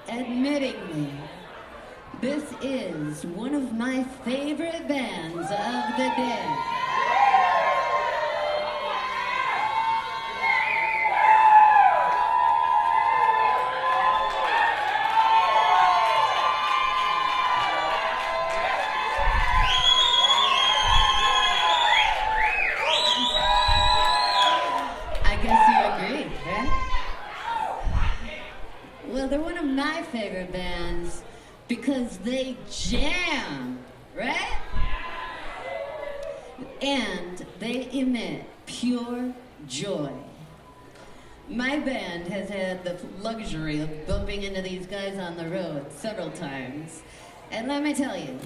Admittingly, this is one of my favorite bands of the day. I guess you agree, right? Well, they're one of my favorite bands because they jam, right? And they emit pure joy. My band has had the luxury of bumping into these guys on the road several times. And let me tell you,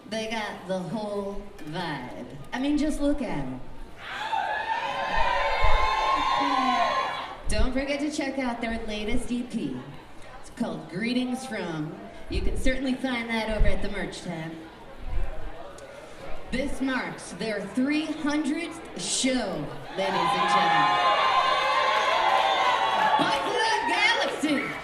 they got the whole vibe. I mean, just look at them. Don't forget to check out their latest EP. It's called Greetings From. You can certainly find that over at the merch tab. This marks their 300th show, ladies and gentlemen. Buffalo Galaxy!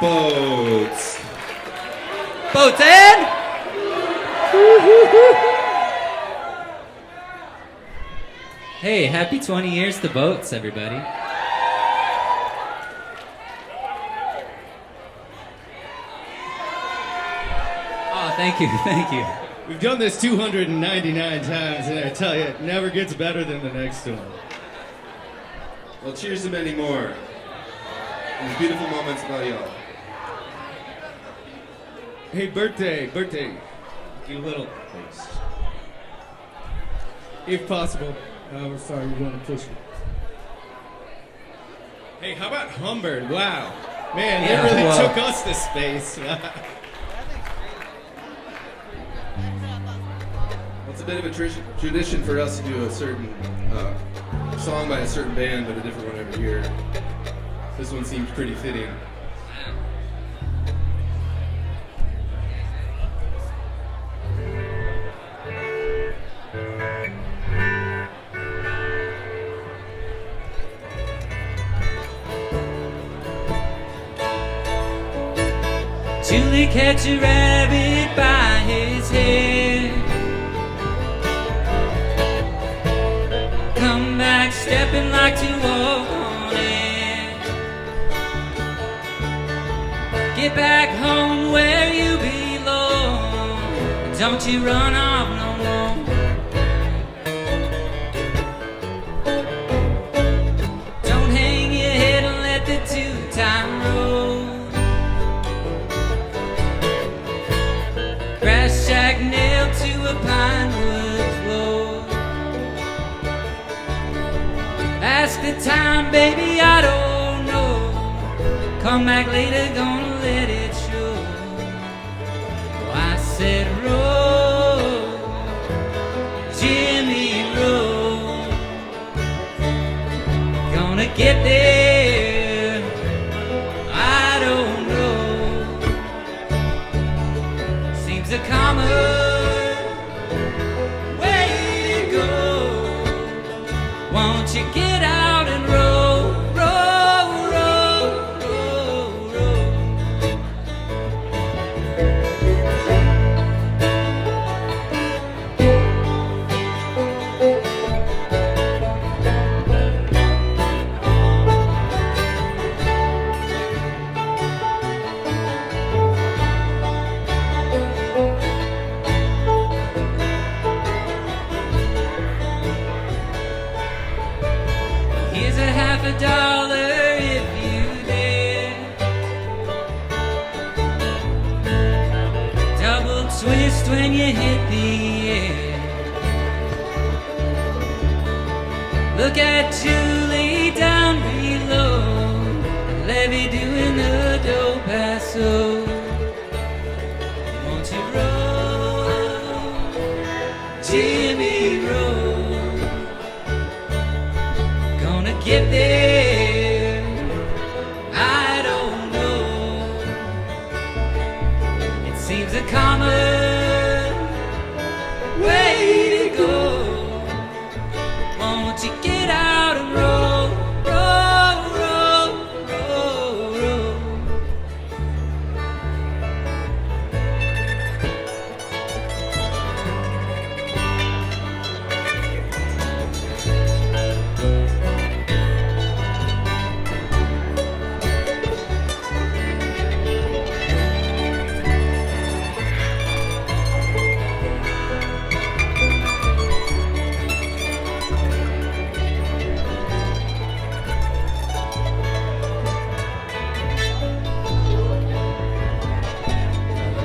Boats. Boats in! Hey, happy 20 years to Boats, everybody. Oh, thank you, thank you. We've done this 299 times, and I tell you, it never gets better than the next one. Well, cheers to many more. These beautiful moments about y'all. Hey, birthday. Get a little, please. If possible. We're sorry we want to push it. Hey, how about Humbird? Wow. Man, they really took us to space. It's a bit of a tradition for us to do a certain song by a certain band, but a different one every year. This one seems pretty fitting. Julie catch a rabbit by his hair. Come back stepping like to walk on air. Get back home where you belong. Don't you run off no more. Don't hang your head and let the two-time roll. Grass shack nailed to a pine wood floor. Ask the time, baby, I don't know. Come back later, gonna let it show. Oh, I said roll, Jimmy, roll. Gonna get there, I don't know. Seems a common way to go. Won't you get out and roll, roll, roll, roll, roll. Here's $50 if you dare. Double twist when you hit the air. Look at Julie down below. Levy doing the do paso. Won't you roll, Jimmy, roll. Gonna get there, I don't know. It seems a common way to go. Won't you get out and roll, roll, roll, roll, roll.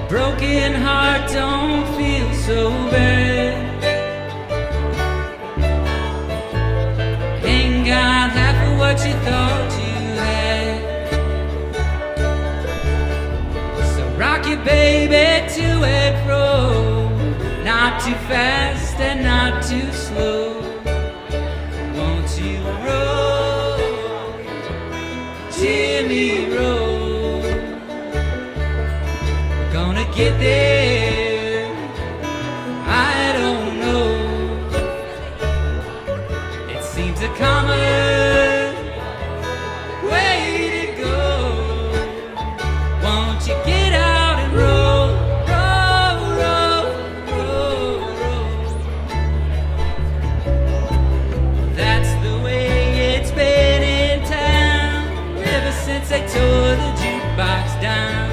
Broken heart don't feel so bad. Ain't got half of what you thought you had. So rock your baby to and fro. Not too fast and not too slow. Won't you roll, Jimmy, roll. Gonna get there, I don't know. It seems a common way to go. the jukebox down.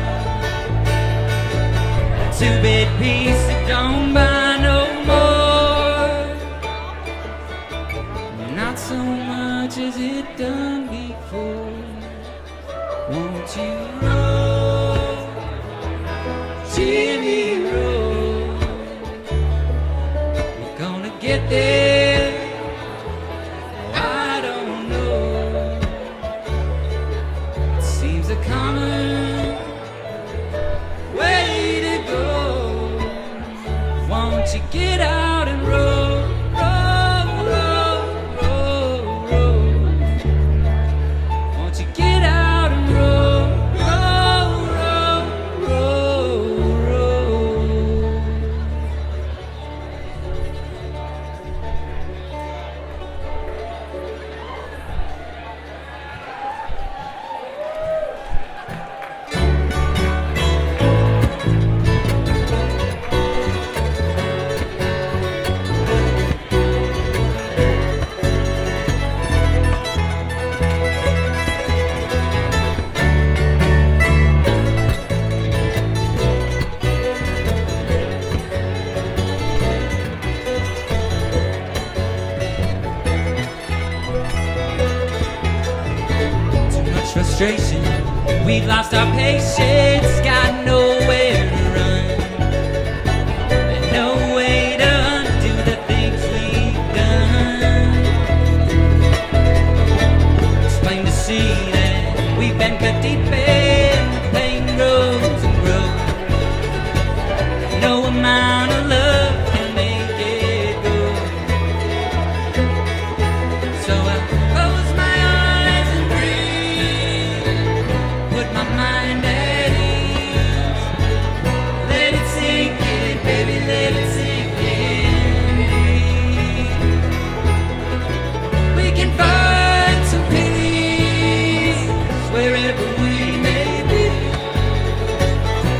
A two-bit piece that don't buy no more, not so much as it done before. Won't you roll, Jimmy, roll? We're gonna get there. Oh, I don't know. It seems a common way to go. Won't you get out and roll, roll, roll, roll, roll? Won't you get out and roll, roll, roll, roll, roll? Frustration, we've lost our patience, got nowhere to run, and no way to undo the things we've done. It's plain to see that we've been cut deep in, the pain grows and grows. No amount of love can make it go. So I close my eyes and breathe, put my mind at ease. Let it sink in, baby, let it sink in. We can find some peace wherever we may be.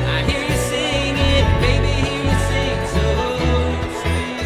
I hear you sing it, baby, hear you sing so sweet.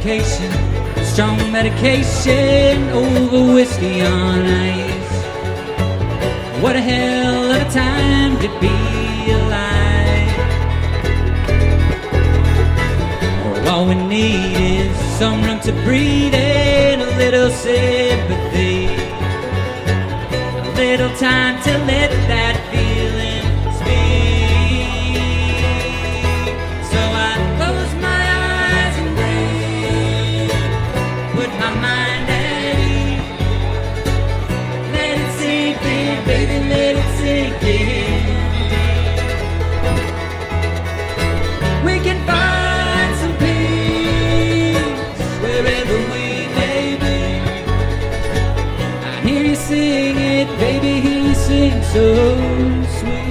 Medication, strong medication over whiskey on ice. What a hell of a time to be alive. All we need is some room to breathe in, a little sympathy, a little time to let that feeling speak. So I close my eyes and breathe, put my mind at ease. Let it sink in, baby, let it sink in. We can find some peace wherever we may be. I hear you sing it, baby, hear you sing so sweet.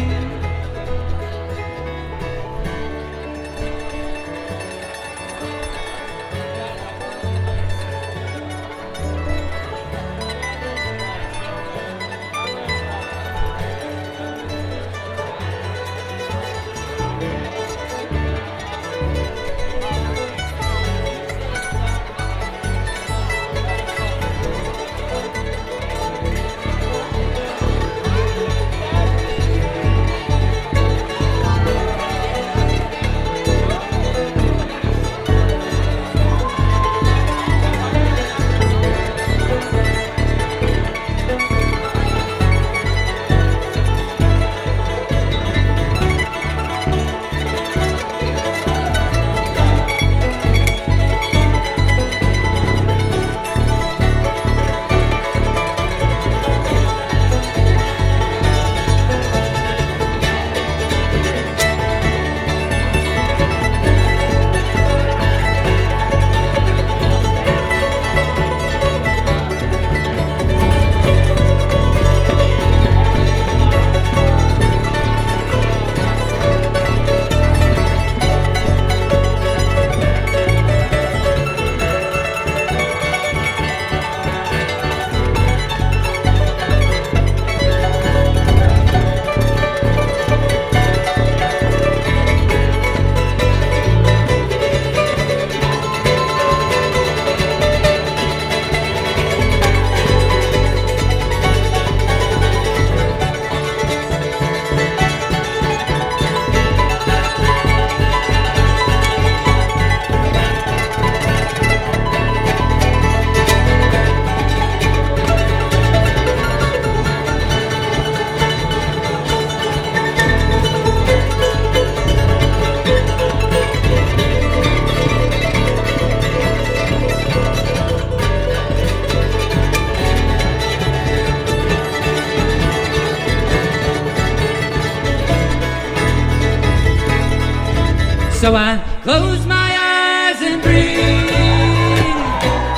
So I close my eyes and breathe,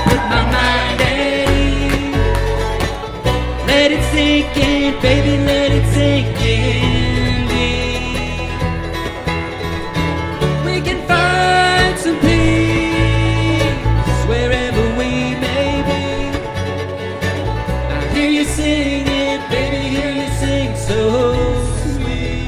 put my mind at ease. Let it sink in, baby, let it sink in deep. We can find some peace wherever we may be. I hear you sing it, baby, hear you sing so sweet.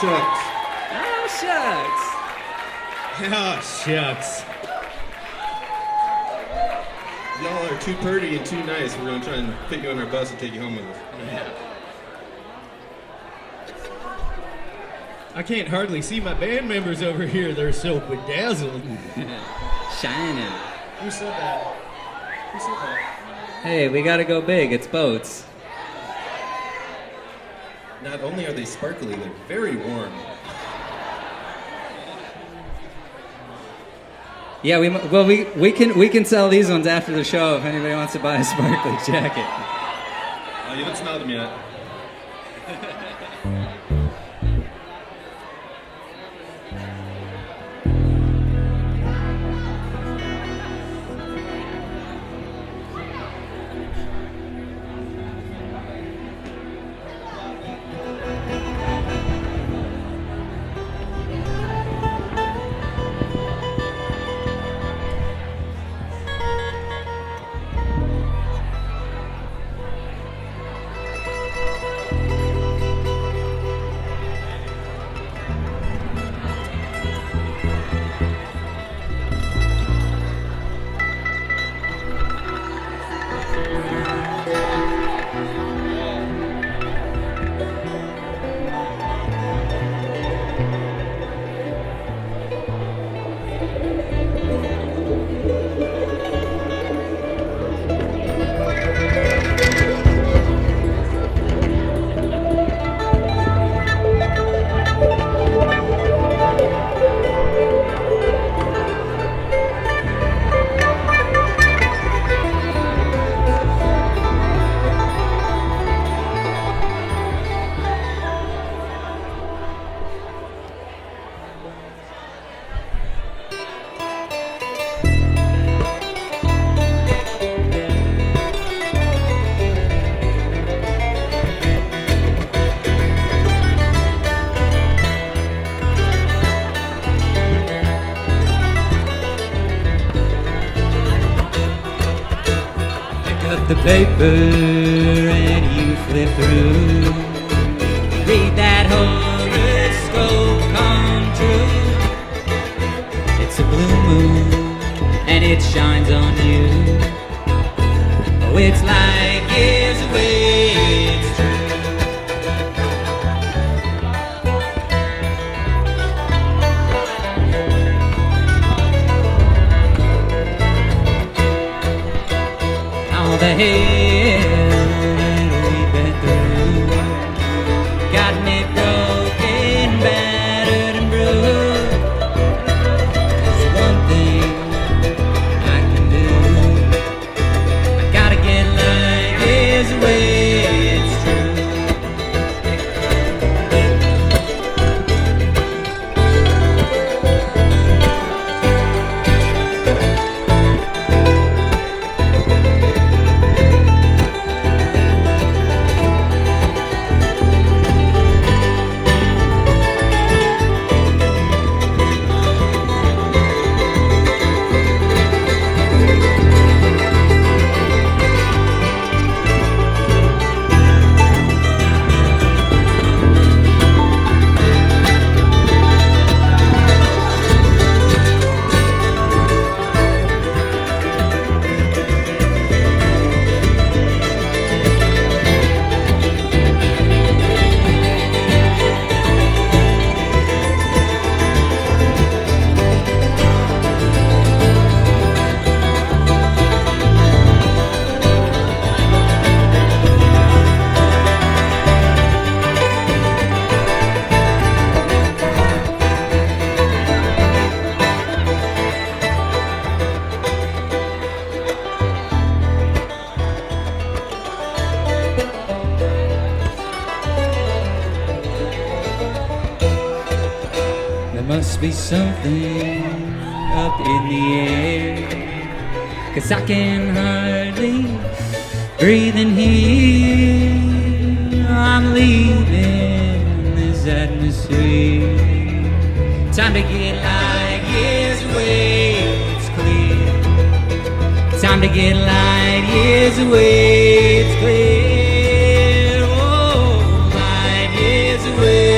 Shucks. Oh, shucks. Oh, shucks. Y'all are too pretty and too nice. We're going to try and fit you on our bus and take you home with us. I can't hardly see my band members over here. They're so bedazzled. Shining. Who said that? Who said that? Hey, we gotta go big. It's Boats. Not only are they sparkly, they're very warm. Yeah, we can sell these ones after the show if anybody wants to buy a sparkly jacket. Oh, you haven't smelled them yet. The paper and you flip through, read that horoscope come true. It's a blue moon and it shines on you. Oh, it's like years away, it's true. All the hell that we've been through got me broken, battered and bruised. There's one thing I can do. I gotta get like his way, it's true. must be something up in the air, 'cause I can hardly breathe in here. I'm leaving this atmosphere. Time to get light years away, it's clear. Time to get light years away, it's clear. Oh, light years away.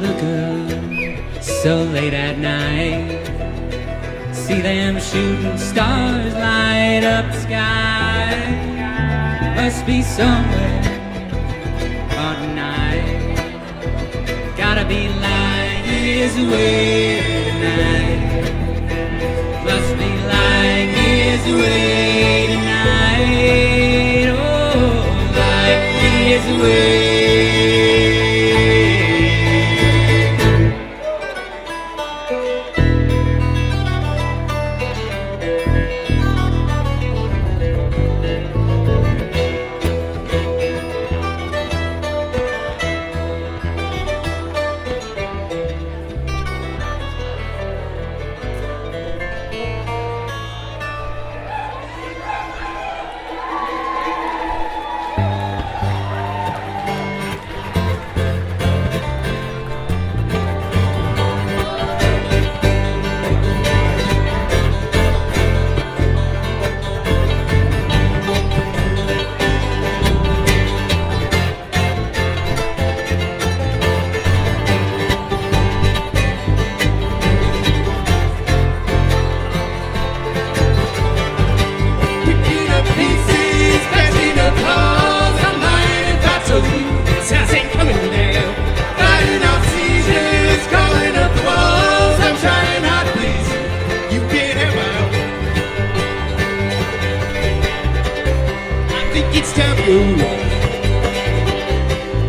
look up so late at night. See them shooting stars light up the sky. Must be somewhere on tonight. Gotta be light years away tonight. Must be light years away tonight. Oh, light years away.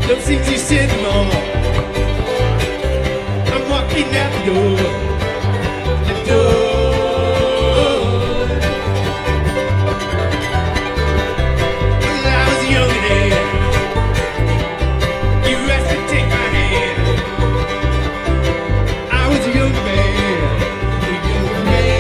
Those things you said long. I'm walking out the door. The door. Well, I was young and then you asked to take my hand. I was a young man. A young man.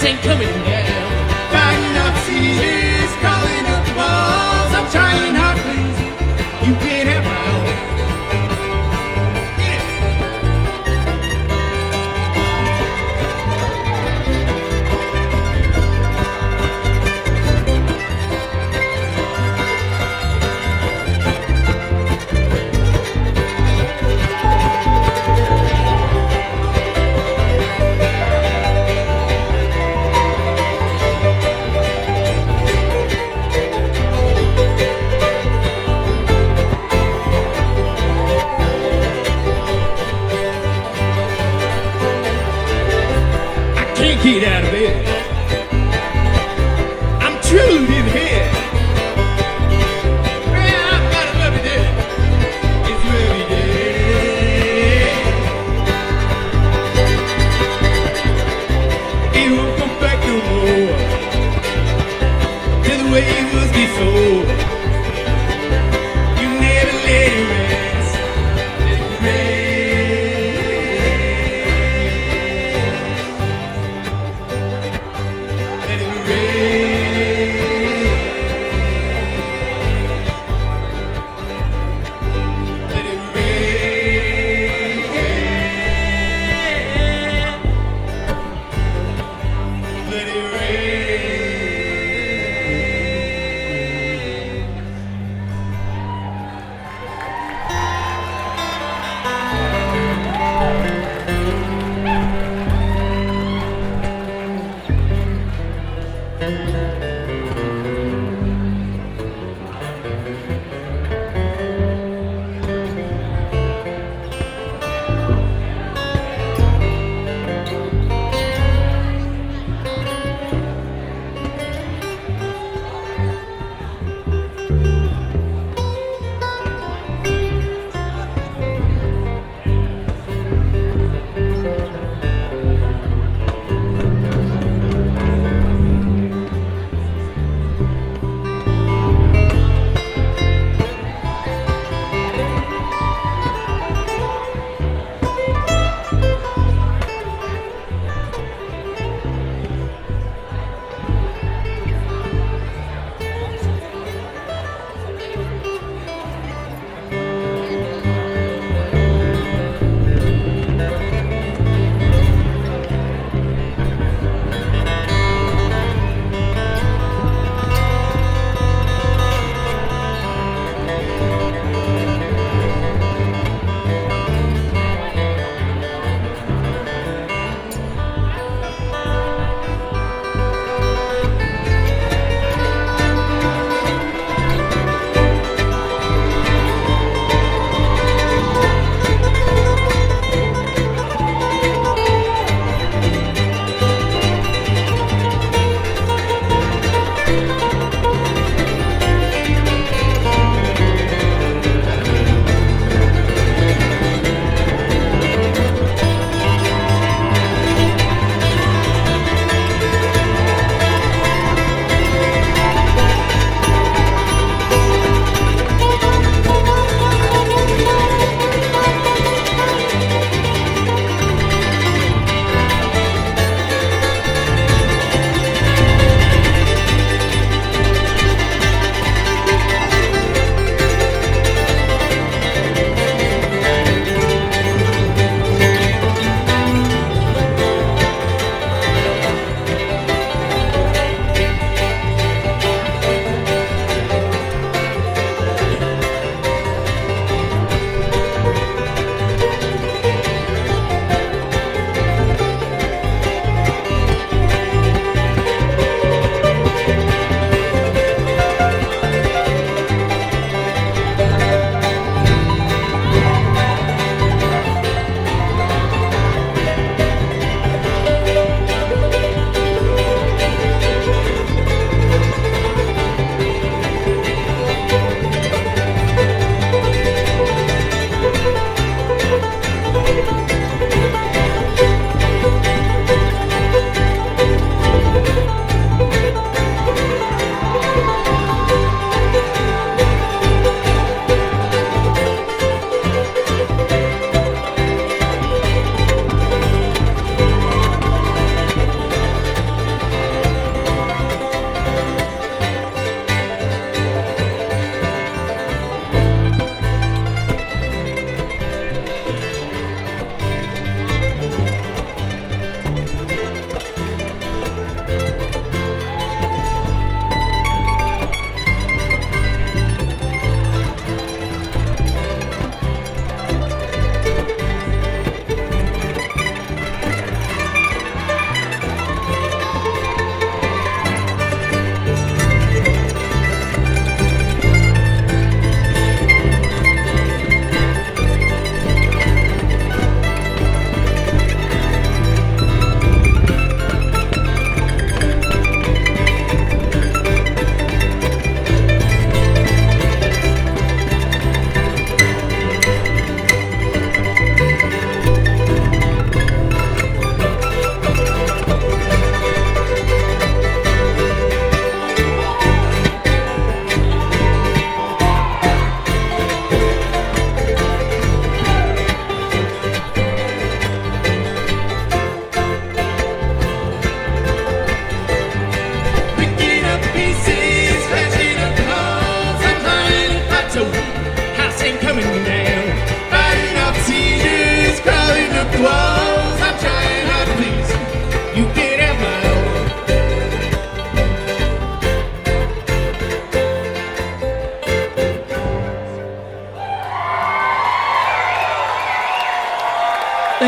Ain't coming down. Fighting off seizures, calling up walls. I'm trying hard, please. You can't have my own. Get it. Can't get out of bed. I'm truly in here. Well, I've got a lovely day. It's really day. It won't come back no more to the way it was before. You never let it rest. Let it rest.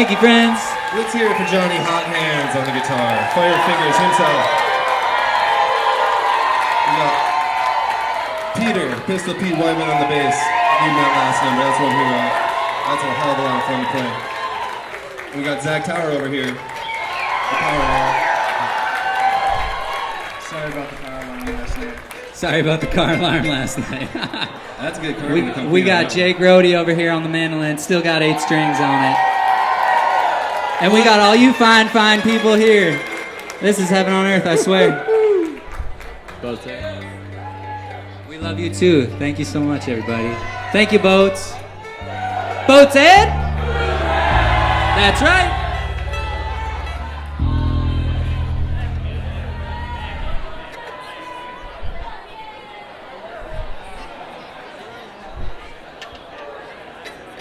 Thank you, friends. Let's hear it for Johnny Hot Hands on the guitar. Fire Fingers himself. We got Peter, Pistol Pete Whiteman on the bass. Give him that last number. That's one here. That's a hell of a lot of fun to play. We got Zach Tower over here. The power wall. Sorry about the car alarm last night. Sorry about the car alarm last night. That's a good car. We got Jake Rohde over here on the mandolin. Still got 8 strings on it. And we got all you fine people here. This is heaven on earth, I swear. Boats Ed. We love you too. Thank you so much, everybody. Thank you, Boats. Boats Ed? That's right.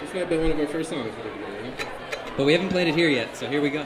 This might have been one of our first songs. But we haven't played it here yet, so here we go.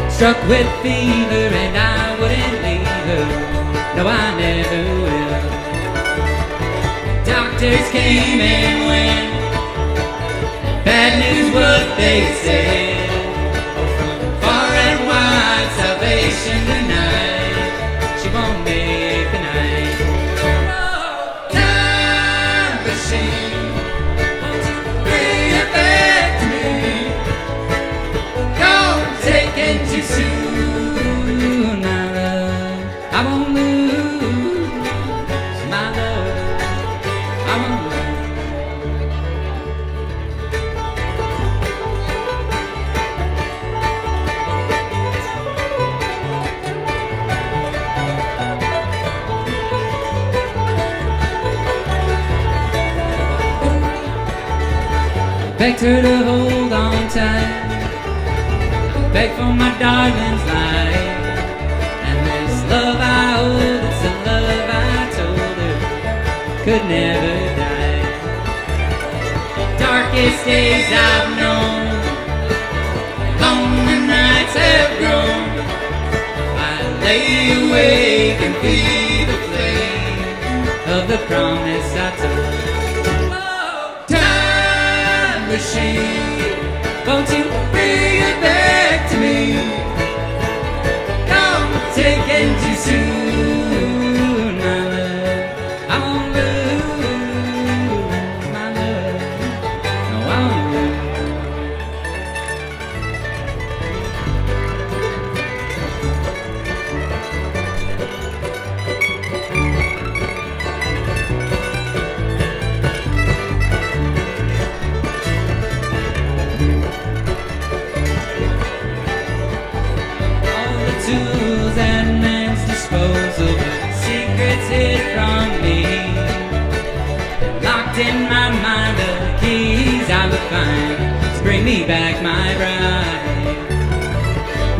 Struck with fever and I wouldn't leave her. No, I never will. Doctors came and went. Bad news what they said. From far and wide, salvation tonight. She won't make the night. Time machine, bring it back to me. Don't take it too soon, my love. I won't lose my love. I won't lose. Begged her to hold on tight. Beg for my darling's life. And this love I hold, it's the love I told her could never die. Darkest days I've known, lonely nights have grown. I lay awake and feel the flame of the promise I told. Oh, time machine, won't you bring it back to me? Don't take it too soon, my love. I won't lose my love. No, I won't lose. Tools at man's disposal, secrets hid from me. Locked in my mind, the keys I would find to bring me back my bride.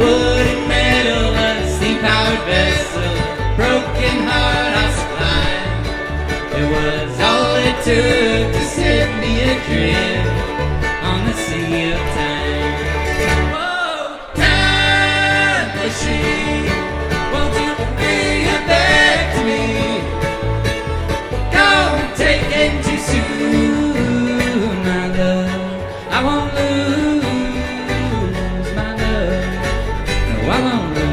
Wood and metal, a steam-powered vessel, broken heart I'll supply. took to set me adrift on the sea of time. Oh, time machine, won't you bring her back to me? Don't take it too soon, my love. I won't lose my love. No, I won't lose.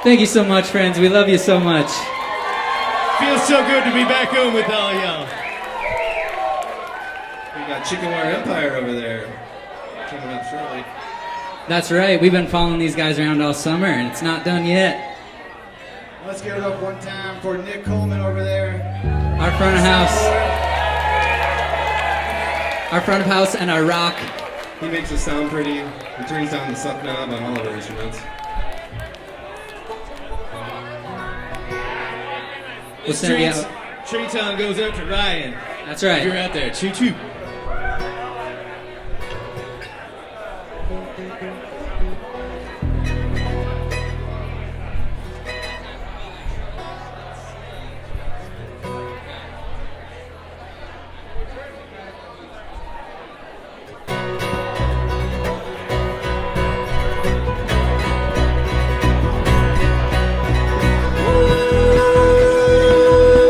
Thank you so much, friends. We love you so much. Feels so good to be back home with all y'all. We got Chicken Wire Empire over there coming up shortly. That's right. We've been following these guys around all summer, and it's not done yet. Let's give it up one time for Nick Coleman over there. Our front of house. Our front of house and our rock. He makes us sound pretty. He turns down the suck knob on all of our instruments. We'll send you out. Tree Town goes out to Ryan. That's If you're right. out there, choo choo.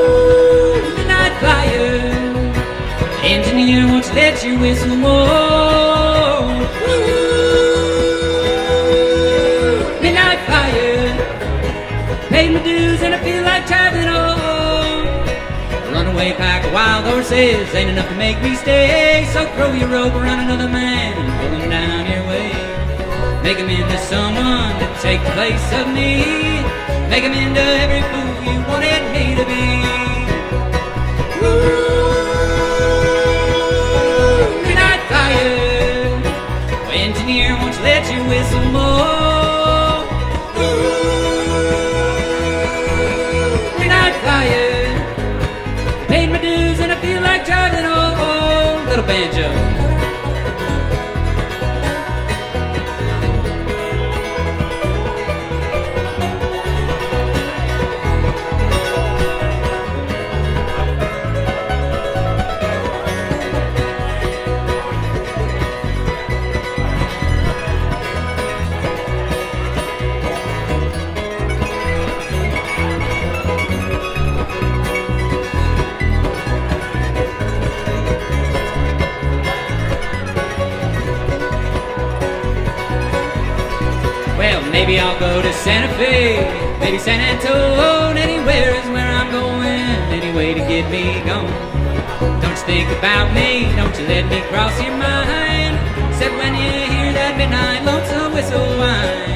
Midnight flyer, engineer, won't you let you whistle more? Midnight flyer, paid my dues and I feel like traveling on. A runaway pack of wild horses ain't enough to make me stay. So throw your rope around another man and pull him down your way. Make him into someone to take the place of me. Make him into every fool you wanted me to be. Midnight fire, oh, engineer, won't you let you whistle more? Midnight fire, paid my dues and I feel like driving home. Little banjo. Well, maybe I'll go to Santa Fe, maybe San Antonio. Anywhere is where I'm going, any way to get me gone. Don't you think about me, don't you let me cross your mind. Except when you hear that midnight lonesome whistle whine.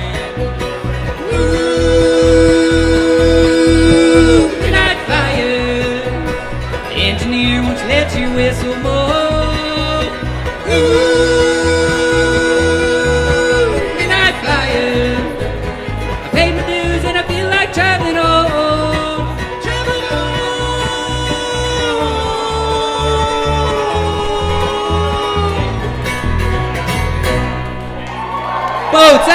Ooh, midnight fire, engineer, won't you let you whistle more? Ooh, midnight fire, I paid my dues and I feel like traveling on. Traveling on. Boats,